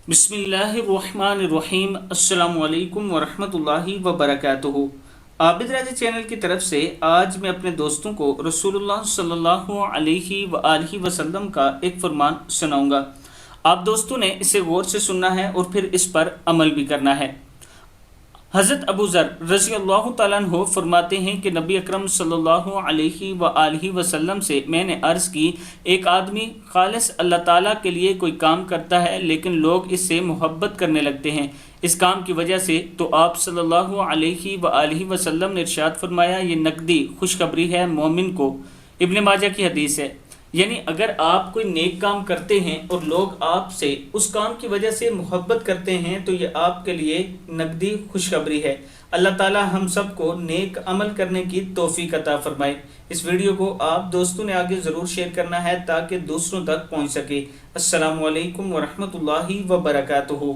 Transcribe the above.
बिस्मिल्लाहिर्रहमानिर्रहीम। अस्सलामु अलैकुम वरहमतुल्लाहि वबरकातुहू। आबिद राजा चैनल की तरफ से आज मैं अपने दोस्तों को रसूलुल्लाह सल्लल्लाहु अलैहि वआलिहि वसल्लम का एक फरमान सुनाऊंगा। आप दोस्तों ने इसे गौर से सुनना है और फिर इस पर अमल भी करना है। हज़रत अबू ज़र रज़ी अल्लाह तआला अन्हु फरमाते हैं कि नबी अकरम सल्लल्लाहु अलैहि वआलिहि वसल्लम से मैंने अर्ज़ की, एक आदमी खालिस अल्लाह ताला के लिए कोई काम करता है लेकिन लोग इससे मोहब्बत करने लगते हैं इस काम की वजह से, तो आप सल्लल्लाहु अलैहि वआलिहि वसल्लम ने इरशाद फरमाया, ये नकदी खुशखबरी है मोमिन को। इब्न माजा की हदीस है। यानी अगर आप कोई नेक काम करते हैं और लोग आपसे उस काम की वजह से मोहब्बत करते हैं तो ये आपके लिए नकदी खुशखबरी है। अल्लाह ताला हम सबको नेक अमल करने की तौफीक अता फरमाए। इस वीडियो को आप दोस्तों ने आगे ज़रूर शेयर करना है ताकि दूसरों तक पहुंच सके। अस्सलामु अलैकुम वरहमतुल्लाहि वबरकातुहू।